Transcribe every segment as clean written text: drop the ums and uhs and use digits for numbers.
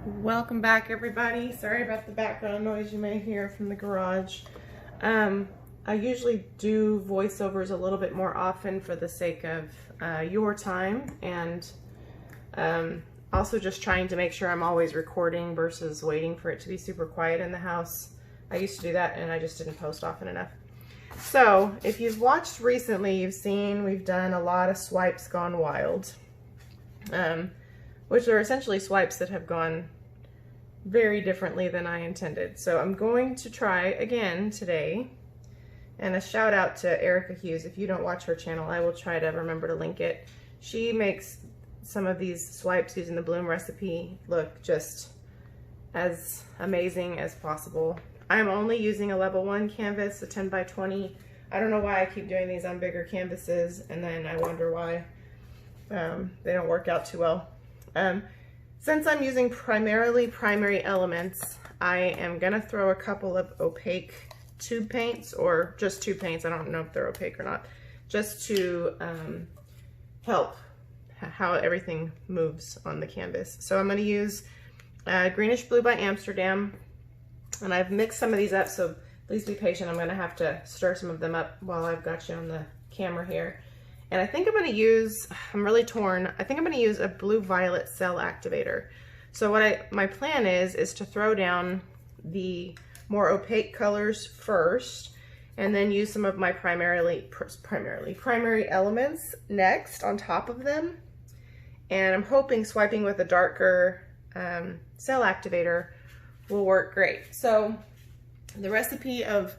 Welcome back, everybody. Sorry about the background noise you may hear from the garage. I usually do voiceovers a little bit more often for the sake of your time, and also just trying to make sure I'm always recording versus waiting for it to be super quiet in the house. I used to do that and I just didn't post often enough. So if you've watched recently, you've seen we've done a lot of swipes gone wild. Which are essentially swipes that have gone very differently than I intended. So I'm going to try again today, and a shout out to Erica Hughes. If you don't watch her channel, I will try to remember to link it. She makes some of these swipes using the Bloom recipe look just as amazing as possible. I'm only using a level 1 canvas, a 10 by 20. I don't know why I keep doing these on bigger canvases, and then I wonder why they don't work out too well. Since I'm using primarily primary elements, I am gonna throw a couple of opaque tube paints, or just tube paints, I don't know if they're opaque or not, just to help how everything moves on the canvas. So I'm gonna use Greenish Blue by Amsterdam, and I've mixed some of these up, so please be patient. I'm gonna have to stir some of them up while I've got you on the camera here. And I think I'm gonna use, I'm really torn, I think I'm gonna use a blue-violet cell activator. So what my plan is to throw down the more opaque colors first, and then use some of my primary elements next on top of them. And I'm hoping swiping with a darker cell activator will work great. So the recipe of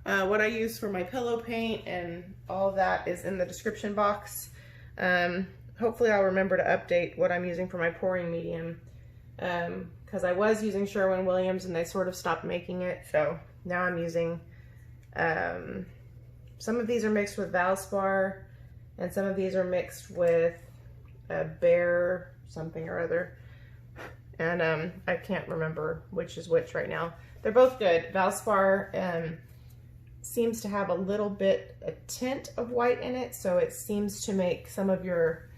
what I use for my pillow paint and all of that is in the description box. Hopefully I'll remember to update what I'm using for my pouring medium, because I was using Sherwin-Williams and they sort of stopped making it. So now I'm using, some of these are mixed with Valspar and some of these are mixed with Behr something or other. And I can't remember which is which right now. They're both good. Valspar seems to have a tint of white in it, so it seems to make some of your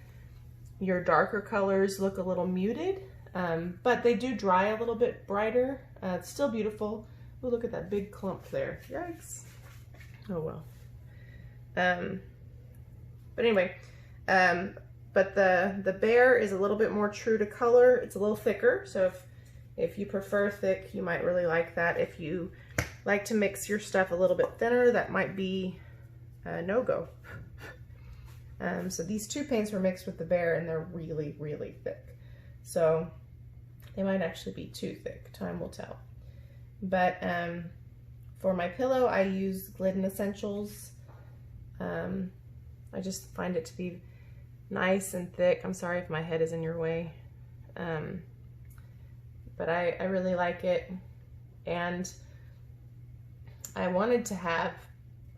darker colors look a little muted, but they do dry a little bit brighter. It's still beautiful. Oh, look at that big clump there. Yikes. Oh well. But anyway, but the Behr is a little bit more true to color. It's a little thicker, so if you prefer thick, you might really like that. If you like to mix your stuff a little bit thinner, that might be a no-go. So these two paints were mixed with the Behr and they're really, really thick. So they might actually be too thick, time will tell. But for my pillow, I use Glidden Essentials. I just find it to be nice and thick. I'm sorry if my head is in your way. But I really like it. And I wanted to have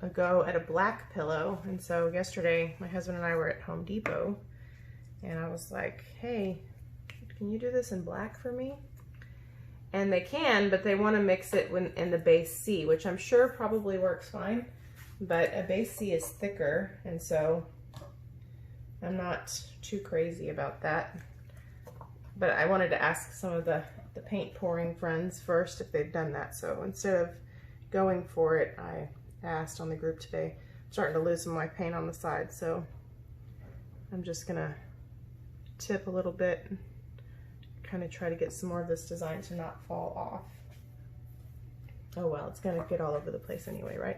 a go at a black pillow, and so yesterday my husband and I were at Home Depot and I was like, hey, can you do this in black for me? And they can, but they want to mix it in the base C, which I'm sure probably works fine, but a base C is thicker, and so I'm not too crazy about that. But I wanted to ask some of the paint pouring friends first if they've done that, so instead of going for it, I asked on the group today. I'm starting to lose some of my paint on the side, so I'm just gonna tip a little bit and kind of try to get some more of this design to not fall off. Oh well, it's gonna get all over the place anyway, right?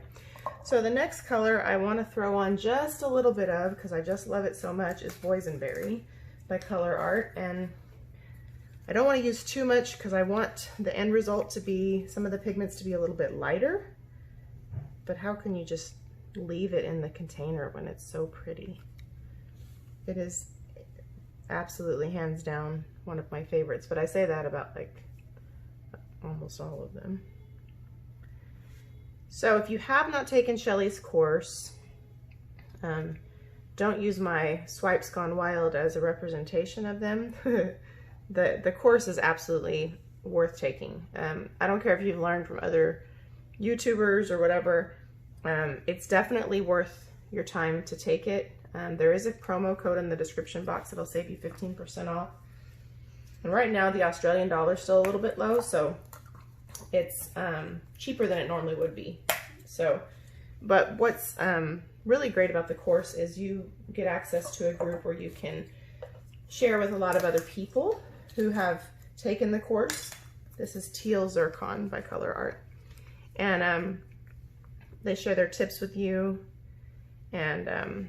So the next color I want to throw on just a little bit of, because I just love it so much, is Boysenberry by Colourarte, and I don't want to use too much because I want the end result to be, some of the pigments to be a little bit lighter, but how can you just leave it in the container when it's so pretty? It is absolutely hands down one of my favorites, but I say that about like almost all of them. So if you have not taken Shelley's course, don't use my swipes gone wild as a representation of them. The course is absolutely worth taking. I don't care if you've learned from other YouTubers or whatever. It's definitely worth your time to take it. There is a promo code in the description box that'll save you 15% off. And right now the Australian dollar is still a little bit low, so it's cheaper than it normally would be. So, but what's really great about the course is you get access to a group where you can share with a lot of other people who have taken the course. This is Teal Zircon by Colourarte. And they share their tips with you and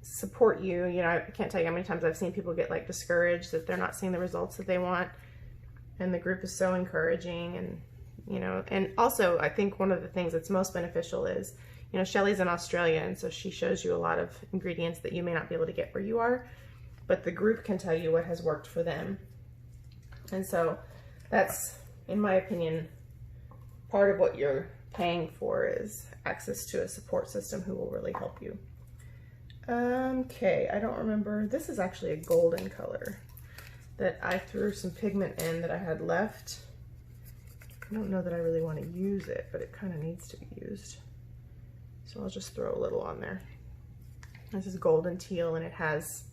support you. You know, I can't tell you how many times I've seen people get like discouraged that they're not seeing the results that they want. And the group is so encouraging. And, you know, and also I think one of the things that's most beneficial is, you know, Shelley's in Australia, and so she shows you a lot of ingredients that you may not be able to get where you are, but the group can tell you what has worked for them. And so that's, in my opinion, part of what you're paying for is access to a support system who will really help you. Okay, I don't remember. This is actually a golden color that I threw some pigment in that I had left. I don't know that I really want to use it, but it kind of needs to be used. So I'll just throw a little on there. This is golden teal, and it has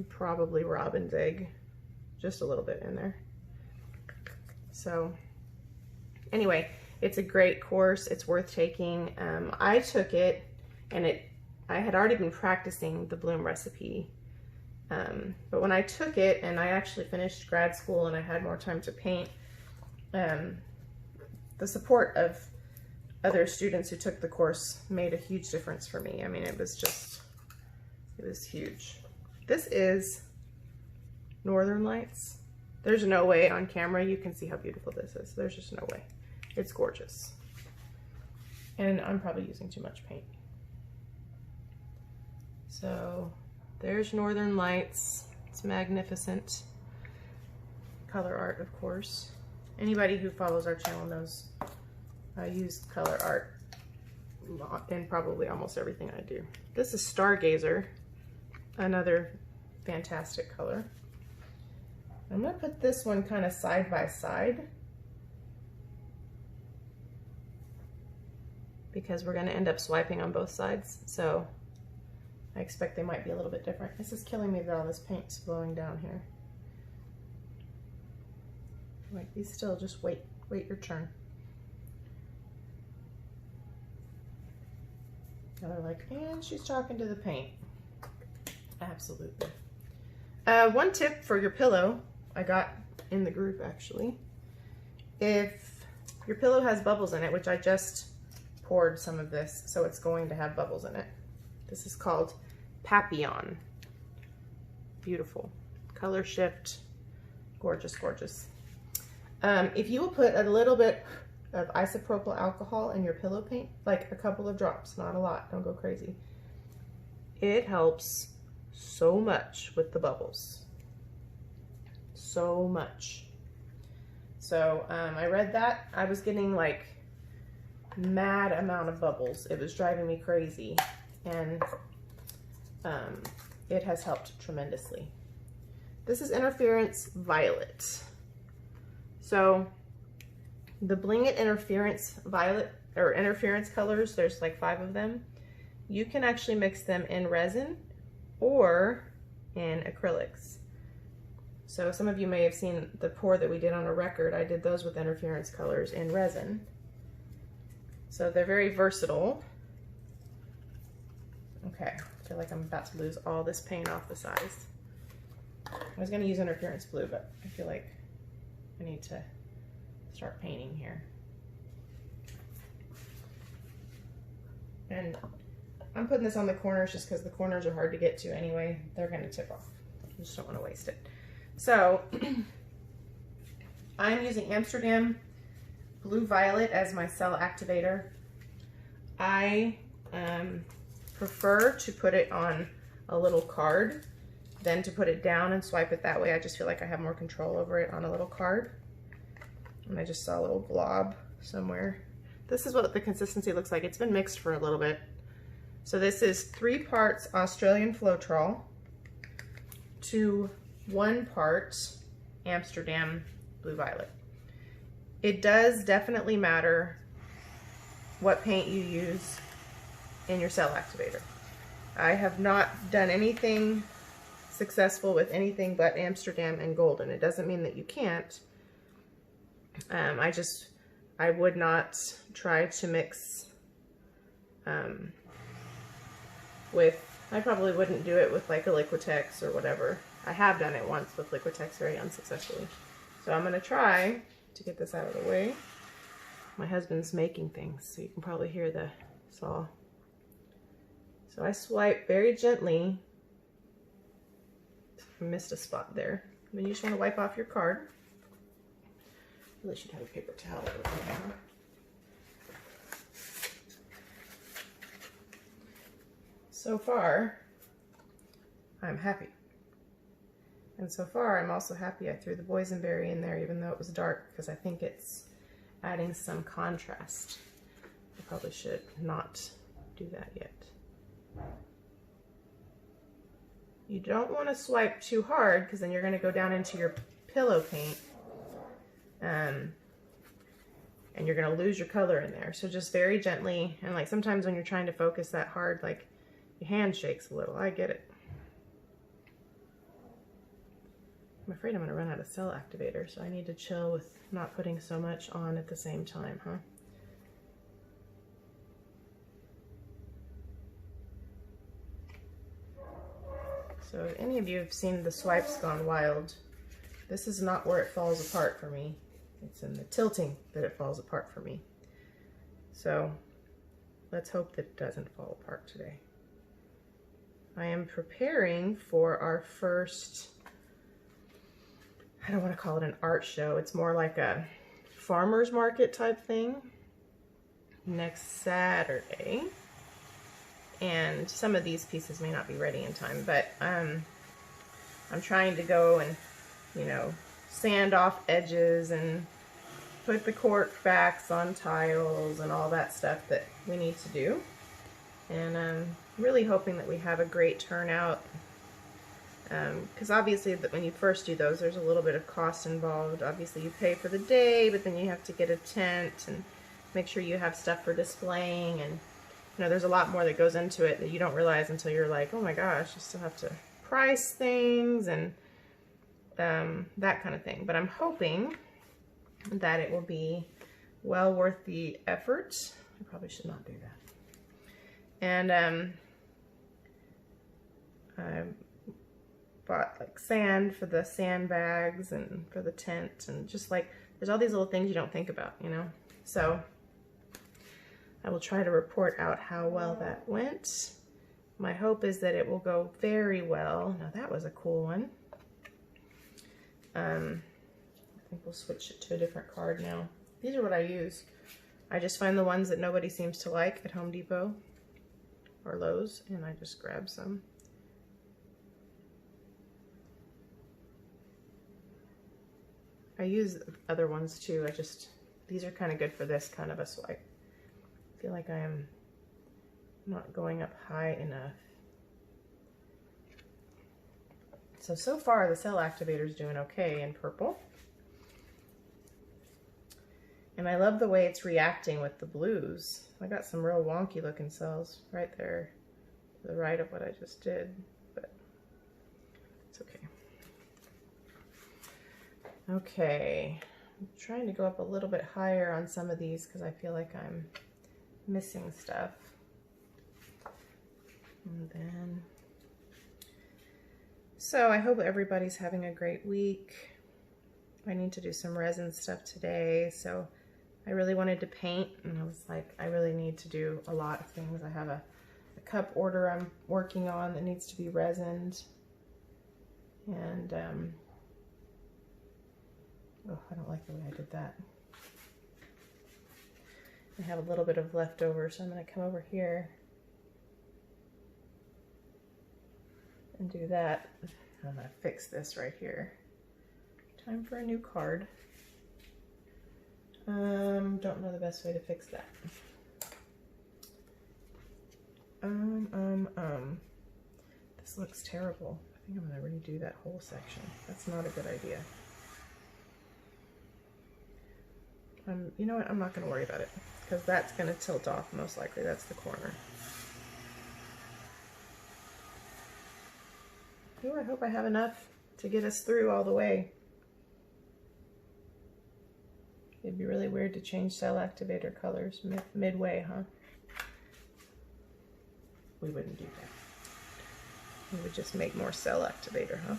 probably robin's egg, just a little bit in there. So anyway, it's a great course. It's worth taking. I took it, and I had already been practicing the bloom recipe. But when I took it and I actually finished grad school and I had more time to paint, the support of other students who took the course made a huge difference for me. I mean, it was huge. This is Northern Lights. There's no way on camera you can see how beautiful this is. There's just no way. It's gorgeous. And I'm probably using too much paint. So there's Northern Lights. It's magnificent. Colourarte, of course. Anybody who follows our channel knows I use Colourarte in probably almost everything I do. This is Stargazer, another fantastic color. I'm going to put this one kind of side by side because we're going to end up swiping on both sides. So I expect they might be a little bit different. This is killing me that all this paint's blowing down here. Like, be still, just wait your turn. Now they're like, and she's talking to the paint. Absolutely. One tip for your pillow, I got in the group actually. If your pillow has bubbles in it, which I just poured some of this, so it's going to have bubbles in it. This is called Papillion. Beautiful. Color shift. Gorgeous, gorgeous. If you will put a little bit of isopropyl alcohol in your pillow paint, like a couple of drops, not a lot, don't go crazy. It helps so much with the bubbles. So much. So I read that. I was getting like mad amount of bubbles. It was driving me crazy. And it has helped tremendously. This is Interference Violet. So the Bling It Interference Violet, or Interference colors, there's like 5 of them. You can actually mix them in resin or in acrylics. So some of you may have seen the pour that we did on a record. I did those with interference colors in resin. So they're very versatile. Okay, I feel like I'm about to lose all this paint off the sides. I was gonna use interference blue, but I feel like I need to start painting here. And I'm putting this on the corners just because the corners are hard to get to anyway. They're gonna tip off. I just don't wanna waste it. So I'm using Amsterdam Blue Violet as my cell activator. I prefer to put it on a little card than to put it down and swipe it that way. I just feel like I have more control over it on a little card. And I just saw a little blob somewhere. This is what the consistency looks like. It's been mixed for a little bit. So this is 3 parts Australian Floetrol to 1 part Amsterdam Blue Violet. It does definitely matter what paint you use in your cell activator. I have not done anything successful with anything but Amsterdam and Golden. It doesn't mean that you can't. I would not try to mix I probably wouldn't do it with like a Liquitex or whatever. I have done it once with Liquitex very unsuccessfully. So I'm going to try to get this out of the way. My husband's making things, so you can probably hear the saw. So I swipe very gently. I missed a spot there. Then you just want to wipe off your card. Really should have a paper towel over there. So far, I'm happy. And so far, I'm also happy I threw the Boysenberry in there, even though it was dark, because I think it's adding some contrast. I probably should not do that yet. You don't want to swipe too hard, because then you're going to go down into your pillow paint. And you're going to lose your color in there. So just very gently, and like sometimes when you're trying to focus that hard, like your hand shakes a little. I get it. I'm afraid I'm going to run out of cell activator, so I need to chill with not putting so much on at the same time, huh? So if any of you have seen the swipes gone wild, this is not where it falls apart for me. It's in the tilting that it falls apart for me. So let's hope that it doesn't fall apart today. I am preparing for our first, I don't want to call it an art show. It's more like a farmer's market type thing next Saturday. And some of these pieces may not be ready in time, but I'm trying to go and, you know, sand off edges and put the cork backs on tiles and all that stuff that we need to do. And I'm really hoping that we have a great turnout, because obviously that when you first do those, there's a little bit of cost involved. Obviously you pay for the day, but then you have to get a tent and make sure you have stuff for displaying, and you know, there's a lot more that goes into it that you don't realize until you're like, oh my gosh, you still have to price things and that kind of thing. But I'm hoping that it will be well worth the effort. I probably should not do that. And I bought like sand for the sandbags and for the tent, and just like there's all these little things you don't think about, you know. So I will try to report out how well that went. My hope is that it will go very well. Now that was a cool one. I think we'll switch it to a different card now. These are what I use. I just find the ones that nobody seems to like at Home Depot or Lowe's, and I just grab some. I use other ones too. These are kind of good for this kind of a swipe. I feel like I am not going up high enough. So far the cell activator is doing okay in purple. And I love the way it's reacting with the blues. I got some real wonky looking cells right there to the right of what I just did, but it's okay. Okay, I'm trying to go up a little bit higher on some of these because I feel like I'm missing stuff. And then, so I hope everybody's having a great week. I need to do some resin stuff today, so I really wanted to paint, and I was like, I really need to do a lot of things. I have a cup order I'm working on that needs to be resined, and oh, I don't like the way I did that. I have a little bit of leftover, so I'm going to come over here and do that. I'm going to fix this right here. Time for a new card. Don't know the best way to fix that. This looks terrible. I think I'm going to redo that whole section. That's not a good idea. You know what? I'm not going to worry about it because that's going to tilt off most likely. That's the corner. Ooh, I hope I have enough to get us through all the way. It'd be really weird to change cell activator colors midway, huh? We wouldn't do that. We would just make more cell activator, huh?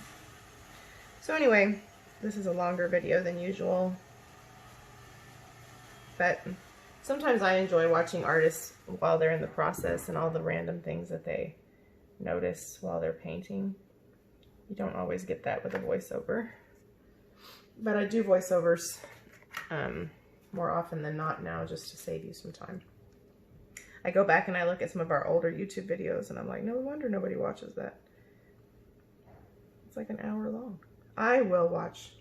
So anyway, this is a longer video than usual. But sometimes I enjoy watching artists while they're in the process and all the random things that they notice while they're painting. You don't always get that with a voiceover. But I do voiceovers more often than not now, just to save you some time. I go back and I look at some of our older YouTube videos and I'm like, no wonder nobody watches that. It's like an hour long. I will watch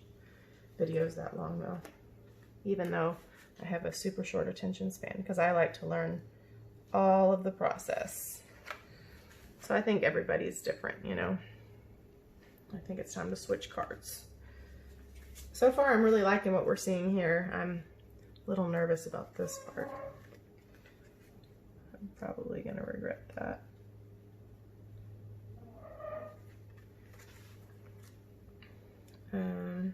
videos that long though, even though I have a super short attention span, because I like to learn all of the process. So I think everybody's different, you know. I think it's time to switch cards. So far, I'm really liking what we're seeing here. I'm a little nervous about this part. I'm probably going to regret that. Ooh,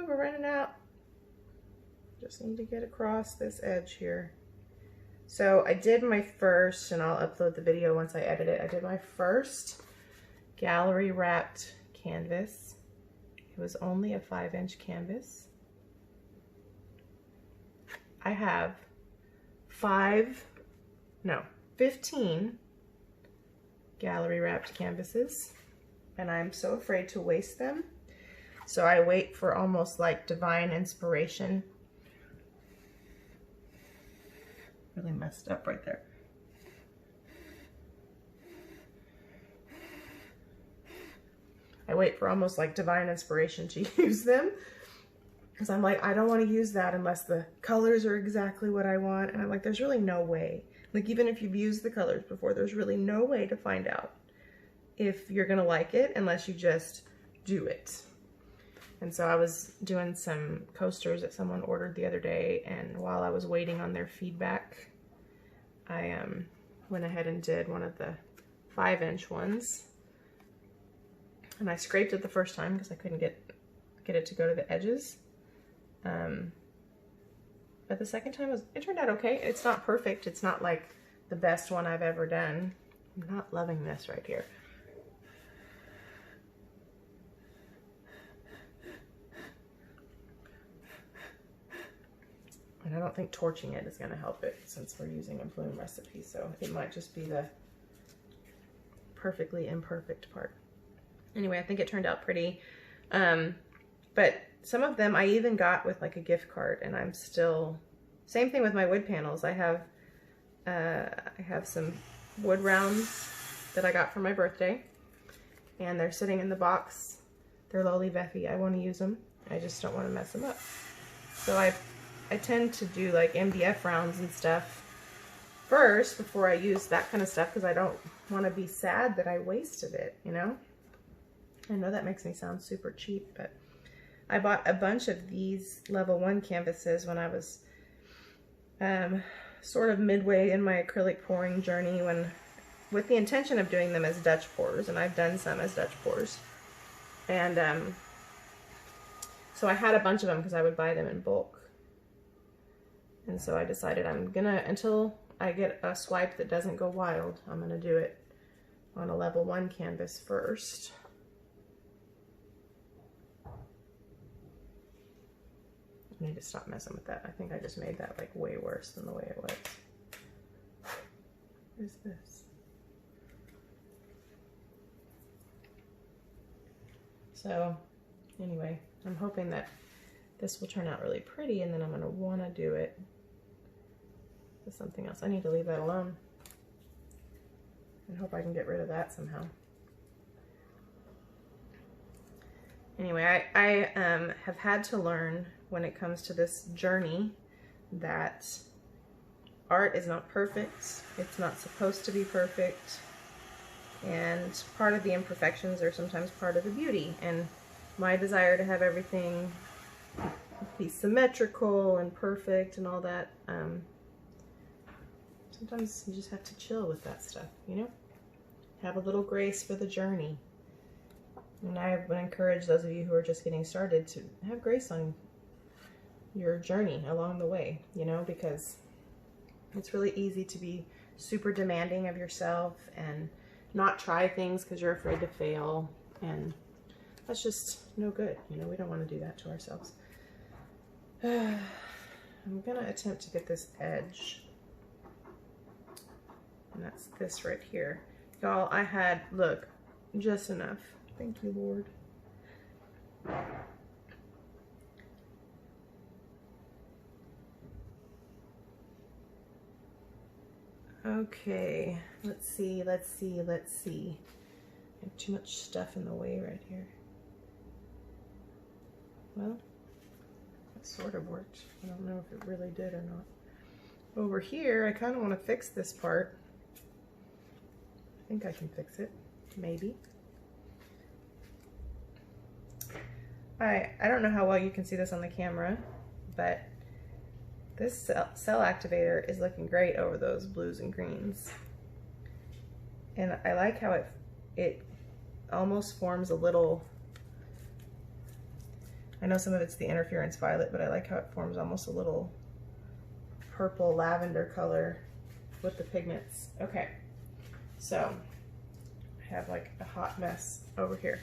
we're running out. Just need to get across this edge here. So I did my first, and I'll upload the video once I edit it. I did my first gallery wrapped canvas. It was only a 5-inch canvas. I have 15 gallery wrapped canvases, and I'm so afraid to waste them. So I wait for almost like divine inspiration. Really messed up right there. I wait for almost like divine inspiration to use them, because I'm like, I don't want to use that unless the colors are exactly what I want. And I'm like, there's really no way. Like, even if you've used the colors before, there's really no way to find out if you're gonna like it unless you just do it. And so I was doing some coasters that someone ordered the other day, and while I was waiting on their feedback, I went ahead and did one of the 5-inch ones. And I scraped it the first time because I couldn't get it to go to the edges. But the second time, it turned out okay. It's not perfect. It's not like the best one I've ever done. I'm not loving this right here. And I don't think torching it is going to help it since we're using a bloom recipe. So it might just be the perfectly imperfect part. Anyway, I think it turned out pretty. But some of them I even got with like a gift card, and I'm still, same thing with my wood panels. I have some wood rounds that I got for my birthday, and they're sitting in the box. They're lowly Veffy. I want to use them. I just don't want to mess them up. So I tend to do like MDF rounds and stuff first before I use that kind of stuff, because I don't want to be sad that I wasted it, you know? I know that makes me sound super cheap, but I bought a bunch of these level 1 canvases when I was sort of midway in my acrylic pouring journey, with the intention of doing them as Dutch pours, and I've done some as Dutch pours. And so I had a bunch of them because I would buy them in bulk. And so I decided I'm gonna, until I get a swipe that doesn't go wild, I'm gonna do it on a level 1 canvas first. I need to stop messing with that. I think I just made that like way worse than the way it was. What is this? So anyway, I'm hoping that this will turn out really pretty, and then I'm going to want to do it with something else. I need to leave that alone and hope I can get rid of that somehow. Anyway, I have had to learn when it comes to this journey that art is not perfect. It's not supposed to be perfect. And part of the imperfections are sometimes part of the beauty. And my desire to have everything be symmetrical and perfect and all that, sometimes you just have to chill with that stuff, you know? Have a little grace for the journey. And I would encourage those of you who are just getting started to have grace on your journey along the way, you know, because it's really easy to be super demanding of yourself and not try things because you're afraid to fail, and that's just no good. You know, we don't want to do that to ourselves. I'm gonna attempt to get this edge, and that's this right here. Y'all, I had, look, just enough. Thank you, Lord. Okay, let's see. I have too much stuff in the way right here. Well, that sort of worked. I don't know if it really did or not. Over here, I kind of want to fix this part. I think I can fix it, maybe. I don't know how well you can see this on the camera, but this cell activator is looking great over those blues and greens. And I like how it almost forms a little, I know some of it's the interference violet, but I like how it forms almost a little purple lavender color with the pigments. Okay, so I have like a hot mess over here.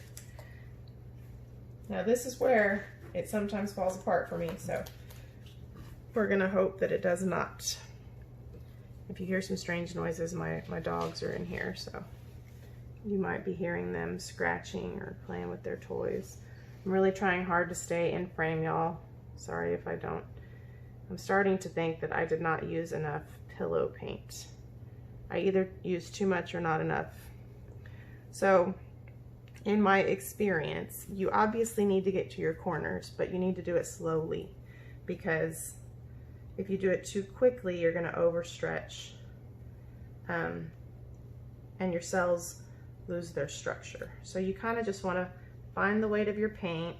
Now this is where it sometimes falls apart for me, so we're gonna hope that it does not. If you hear some strange noises, my dogs are in here, so you might be hearing them scratching or playing with their toys. I'm really trying hard to stay in frame, y'all. Sorry if I don't. I'm starting to think that I did not use enough pillow paint. I either used too much or not enough. So in my experience, you obviously need to get to your corners, but you need to do it slowly, because if you do it too quickly, you're going to overstretch, and your cells lose their structure. So you kind of just want to find the weight of your paint,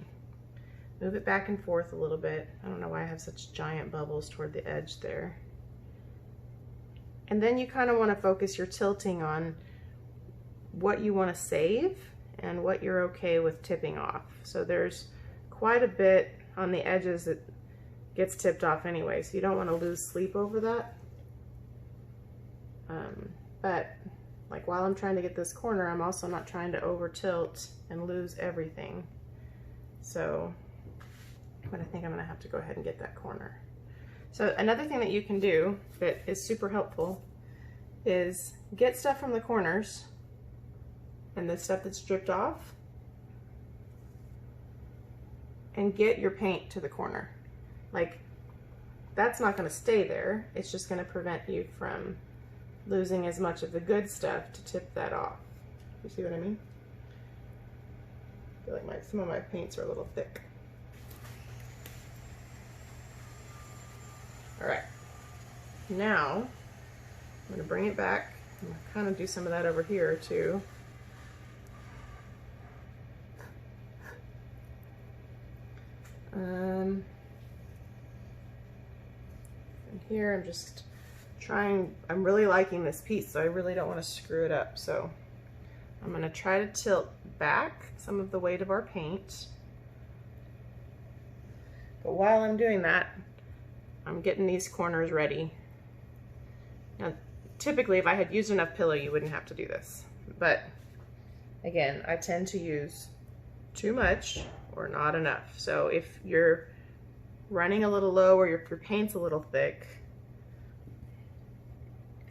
move it back and forth a little bit. I don't know why I have such giant bubbles toward the edge there. And then you kind of want to focus your tilting on what you want to save and what you're okay with tipping off. So there's quite a bit on the edges that gets tipped off anyway, so you don't want to lose sleep over that. But like while I'm trying to get this corner, I'm also not trying to over tilt and lose everything. So, but I think I'm gonna have to go ahead and get that corner. So another thing that you can do that is super helpful is get stuff from the corners and the stuff that's dripped off, and get your paint to the corner. Like, that's not going to stay there. It's just going to prevent you from losing as much of the good stuff to tip that off. You see what I mean? I feel like some of my paints are a little thick. All right. Now, I'm going to bring it back. I'm going to kind of do some of that over here too. And here I'm just trying, I'm really liking this piece, so I really don't want to screw it up. So I'm going to try to tilt back some of the weight of our paint. But while I'm doing that, I'm getting these corners ready. Now, typically if I had used enough pillow, you wouldn't have to do this. But again, I tend to use too much or not enough. So if you're running a little low or if your paint's a little thick,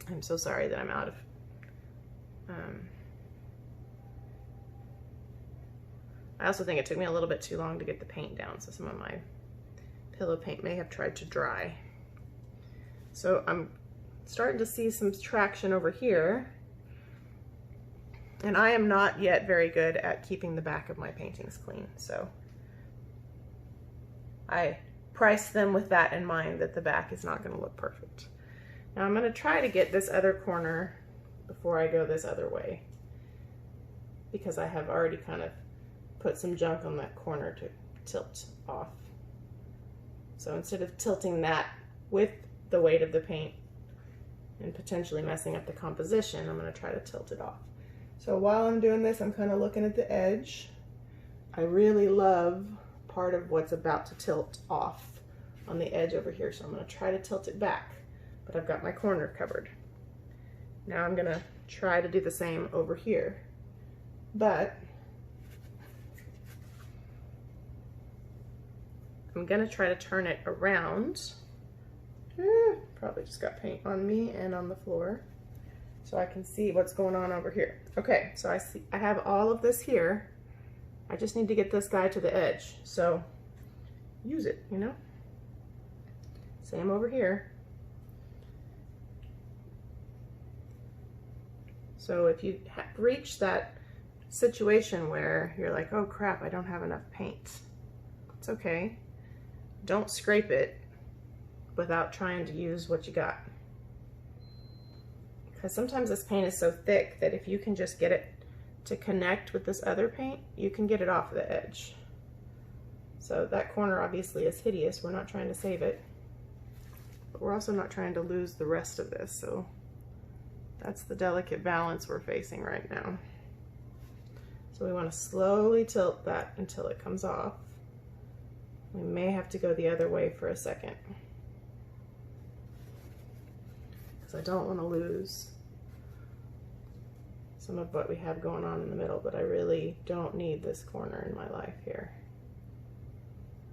I'm so sorry that I'm out of I also think it took me a little bit too long to get the paint down, so some of my pillow paint may have tried to dry. So I'm starting to see some traction over here, and I am not yet very good at keeping the back of my paintings clean, so I price them with that in mind, that the back is not going to look perfect. Now I'm going to try to get this other corner before I go this other way, because I have already kind of put some junk on that corner to tilt off. So instead of tilting that with the weight of the paint and potentially messing up the composition, I'm going to try to tilt it off. So while I'm doing this, I'm kind of looking at the edge. I really love part of what's about to tilt off on the edge over here. So I'm gonna try to tilt it back, but I've got my corner covered. Now I'm gonna try to do the same over here, but I'm gonna try to turn it around. Probably just got paint on me and on the floor, so I can see what's going on over here. Okay, so I have all of this here. I just need to get this guy to the edge, so use it, you know? Same over here. So if you reach that situation where you're like, oh crap, I don't have enough paint, it's okay. Don't scrape it without trying to use what you got. Because sometimes this paint is so thick that if you can just get it to connect with this other paint, you can get it off the edge. So that corner obviously is hideous. We're not trying to save it, but we're also not trying to lose the rest of this. So that's the delicate balance we're facing right now. So we want to slowly tilt that until it comes off. We may have to go the other way for a second, because I don't want to lose some of what we have going on in the middle, but I really don't need this corner in my life here.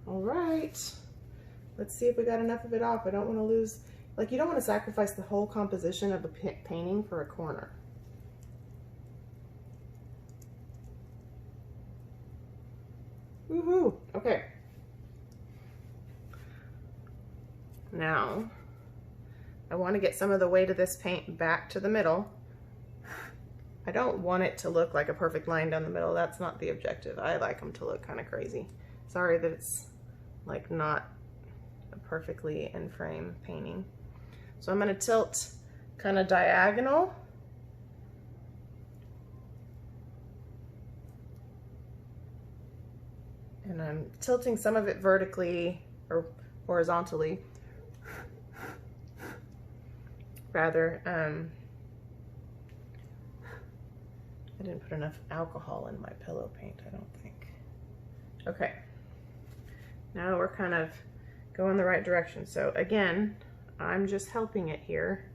All right, let's see if we got enough of it off. I don't want to lose, like, you don't want to sacrifice the whole composition of a painting for a corner. Woohoo, okay. Now, I want to get some of the weight of this paint back to the middle. I don't want it to look like a perfect line down the middle. That's not the objective. I like them to look kind of crazy. Sorry that it's like not a perfectly in frame painting. So I'm going to tilt kind of diagonal. And I'm tilting some of it vertically or horizontally. Rather, I didn't put enough alcohol in my pillow paint, I don't think. Okay, now we're kind of going the right direction. So again, I'm just helping it here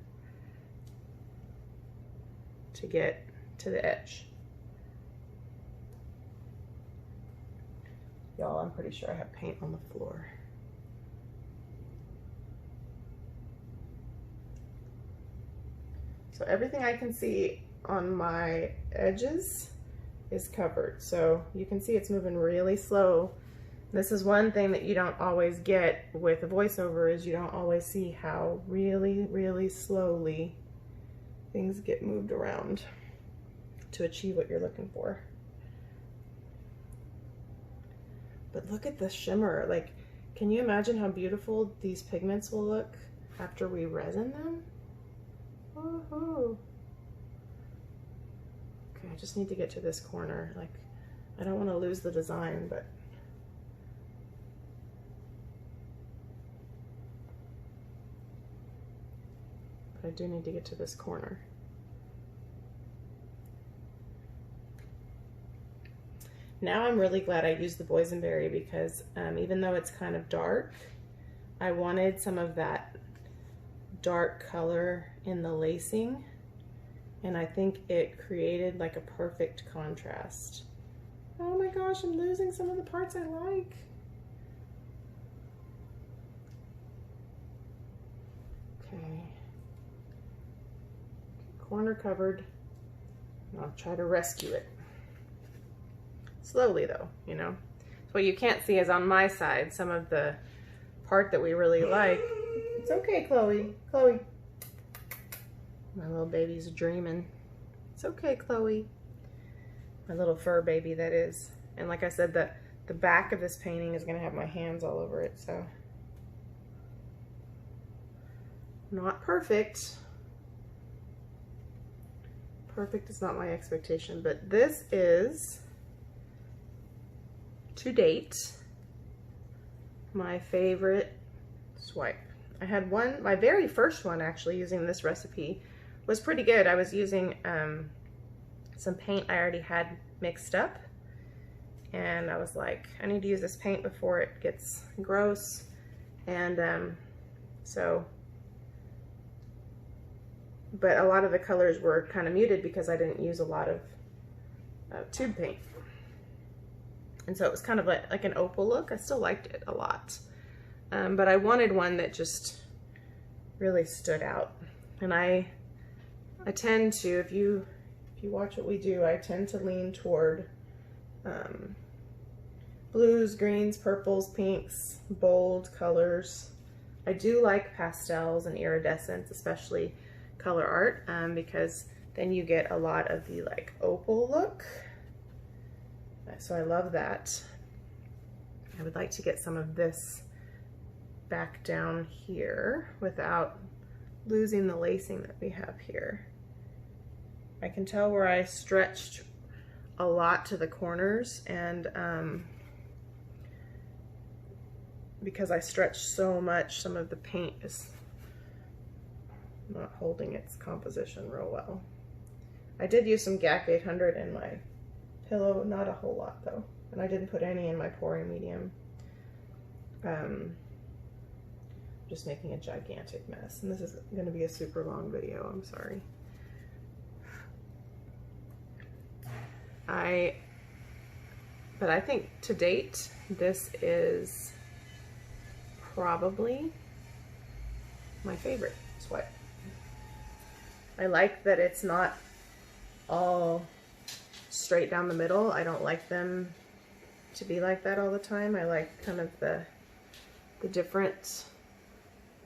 to get to the edge. Y'all, I'm pretty sure I have paint on the floor. So everything I can see on my edges is covered. So you can see it's moving really slow. This is one thing that you don't always get with a voiceover, is you don't always see how really, really slowly things get moved around to achieve what you're looking for. But look at the shimmer. Like, can you imagine how beautiful these pigments will look after we resin them? Woohoo. Okay, I just need to get to this corner. Like, I don't want to lose the design, but I do need to get to this corner. Now I'm really glad I used the Boysenberry, because even though it's kind of dark, I wanted some of that dark color in the lacing, and I think it created like a perfect contrast. Oh my gosh, I'm losing some of the parts I like. Okay, corner covered. I'll try to rescue it. Slowly though, you know. So what you can't see is on my side, some of the part that we really like. It's okay, Chloe. Chloe. My little baby's dreaming. It's okay, Chloe. My little fur baby, that is. And like I said, the back of this painting is gonna have my hands all over it, so. Not perfect. Perfect is not my expectation, but this is, to date, my favorite swipe. I had one, my very first one actually, using this recipe was pretty good. I was using some paint I already had mixed up, and I was like, I need to use this paint before it gets gross. And but a lot of the colors were kind of muted because I didn't use a lot of tube paint. And so it was kind of like an opal look. I still liked it a lot. But I wanted one that just really stood out. And I tend to, if you watch what we do, I tend to lean toward blues, greens, purples, pinks, bold colors. I do like pastels and iridescents, especially Sheleeart, because then you get a lot of the like opal look. So I love that. I would like to get some of this back down here without losing the lacing that we have here. I can tell where I stretched a lot to the corners, and because I stretched so much, some of the paint is not holding its composition real well. I did use some GAC 800 in my pillow, not a whole lot though, and I didn't put any in my pouring medium. Just making a gigantic mess, and this is going to be a super long video, I'm sorry. But I think to date, this is probably my favorite swipe. I like that it's not all straight down the middle. I don't like them to be like that all the time. I like kind of the different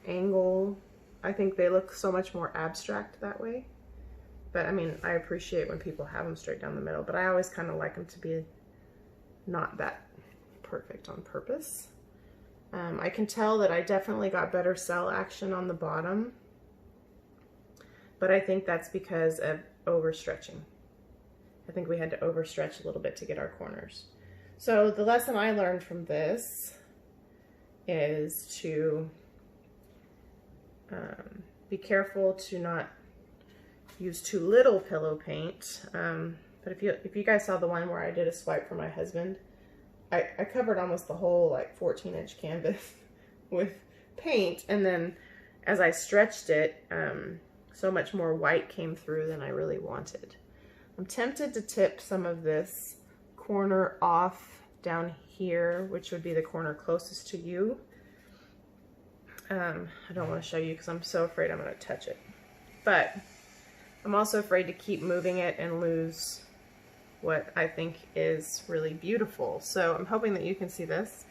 angle. I think they look so much more abstract that way. But I mean, I appreciate when people have them straight down the middle, but I always kind of like them to be not that perfect on purpose. I can tell that I definitely got better cell action on the bottom, but I think that's because of overstretching. I think we had to overstretch a little bit to get our corners. So the lesson I learned from this is to be careful to not use too little pillow paint. But if you guys saw the one where I did a swipe for my husband, I covered almost the whole like 14-inch canvas with paint, and then as I stretched it, so much more white came through than I really wanted. I'm tempted to tip some of this corner off down here, which would be the corner closest to you. I don't want to show you because I'm so afraid I'm going to touch it. But I'm also afraid to keep moving it and lose what I think is really beautiful. So I'm hoping that you can see this.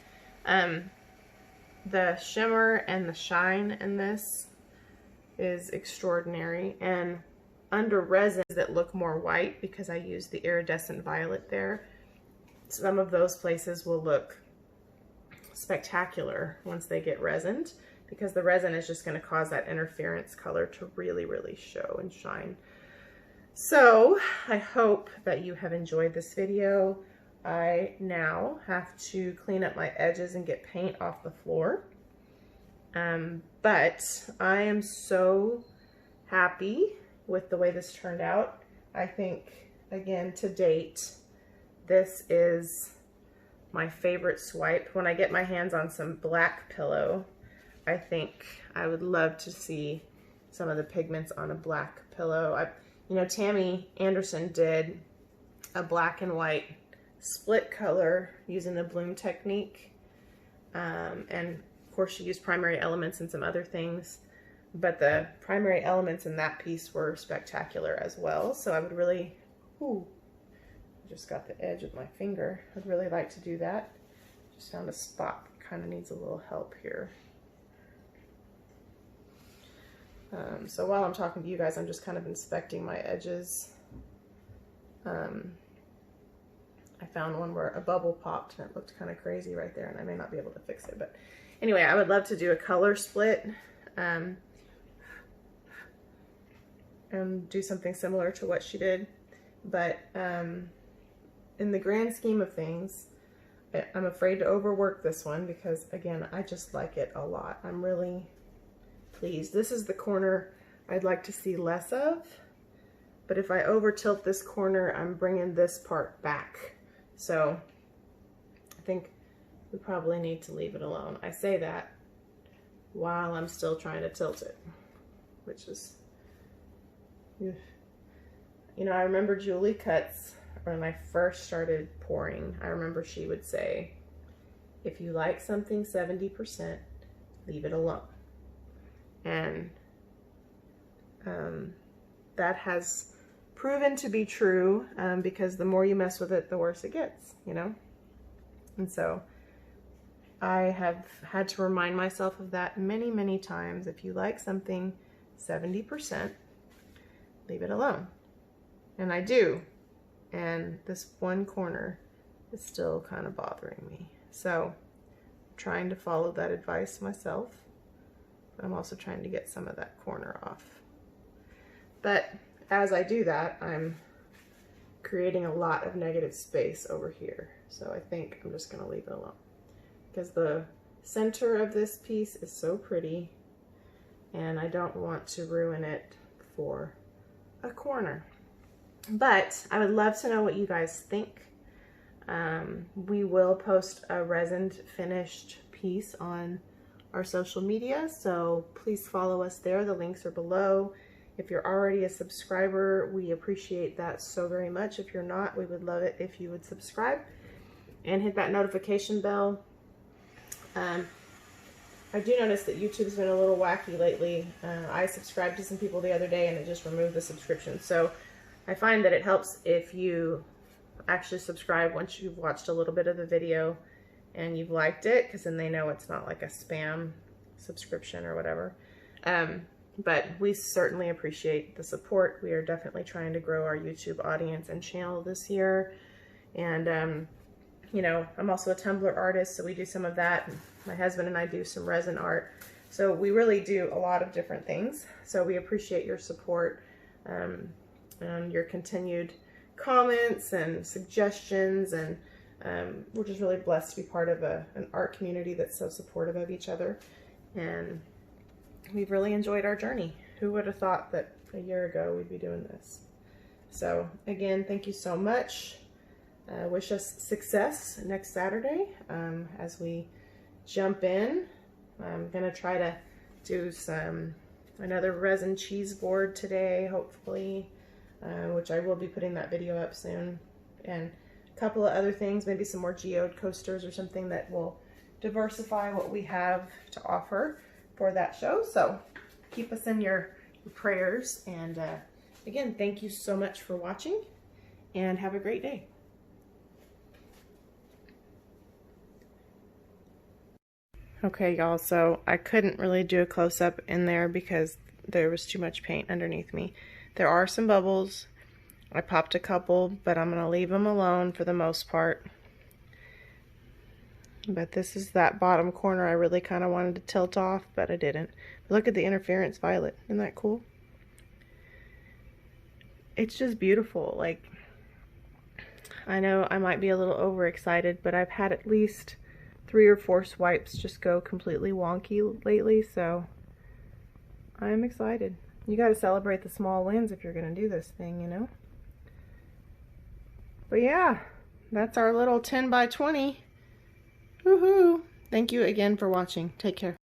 The shimmer and the shine in this is extraordinary. And under resins that look more white, because I used the iridescent violet there, some of those places will look spectacular once they get resined, because the resin is just going to cause that interference color to really, really show and shine. So I hope that you have enjoyed this video. I now have to clean up my edges and get paint off the floor. But I am so happy with the way this turned out. I think, again, to date, this is my favorite swipe. When I get my hands on some black pillow, I think I would love to see some of the pigments on a black pillow. You know, Tammy Anderson did a black and white split color using the bloom technique. And of course she used primary elements and some other things, but the primary elements in that piece were spectacular as well. So I would really, I just got the edge of my finger. I'd really like to do that. Just found a spot that kind of needs a little help here. So while I'm talking to you guys, I'm just kind of inspecting my edges. I found one where a bubble popped and it looked kind of crazy right there, and I may not be able to fix it. But anyway, I would love to do a color split and do something similar to what she did. But in the grand scheme of things, I'm afraid to overwork this one because, again, I just like it a lot. I'm really pleased. This is the corner I'd like to see less of, but if I over tilt this corner, I'm bringing this part back. So think we probably need to leave it alone. I say that while I'm still trying to tilt it, which is, you know, I remember Julie Cutts, when I first started pouring, I remember she would say, if you like something 70%, leave it alone. And that has proven to be true, because the more you mess with it, the worse it gets, you know? And so I have had to remind myself of that many, many times. If you like something 70%, leave it alone. And I do. And this one corner is still kind of bothering me. So I'm trying to follow that advice myself. But I'm also trying to get some of that corner off. But as I do that, I'm creating a lot of negative space over here. So I think I'm just going to leave it alone, because the center of this piece is so pretty and I don't want to ruin it for a corner. But I would love to know what you guys think. We will post a resin finished piece on our social media, so please follow us there. The links are below. If you're already a subscriber, we appreciate that so very much. If you're not, we would love it if you would subscribe and hit that notification bell. I do notice that YouTube's been a little wacky lately. I subscribed to some people the other day and it just removed the subscription. So I find that it helps if you actually subscribe once you've watched a little bit of the video and you've liked it, because then they know it's not like a spam subscription or whatever. But we certainly appreciate the support. We are definitely trying to grow our YouTube audience and channel this year. And, you know, I'm also a Tumblr artist, so we do some of that. My husband and I do some resin art. So we really do a lot of different things. So we appreciate your support and your continued comments and suggestions. And we're just really blessed to be part of an art community that's so supportive of each other. And we've really enjoyed our journey. Who would have thought that a year ago we'd be doing this? So again, thank you so much. Wish us success next Saturday as we jump in. I'm gonna try to do another resin cheese board today, hopefully, which I will be putting that video up soon. And a couple of other things, maybe some more geode coasters or something that will diversify what we have to offer for that show. So keep us in your prayers. And again, thank you so much for watching and have a great day. Okay, y'all, so I couldn't really do a close-up in there because there was too much paint underneath me. There are some bubbles. I popped a couple, but I'm going to leave them alone for the most part. But this is that bottom corner I really kind of wanted to tilt off, but I didn't. Look at the interference violet. Isn't that cool? It's just beautiful. Like, I know I might be a little overexcited, but I've had at least 3 or 4 swipes just go completely wonky lately, so I'm excited. You got to celebrate the small wins if you're going to do this thing, you know? But yeah, that's our little 10 by 20. Woohoo! Thank you again for watching. Take care.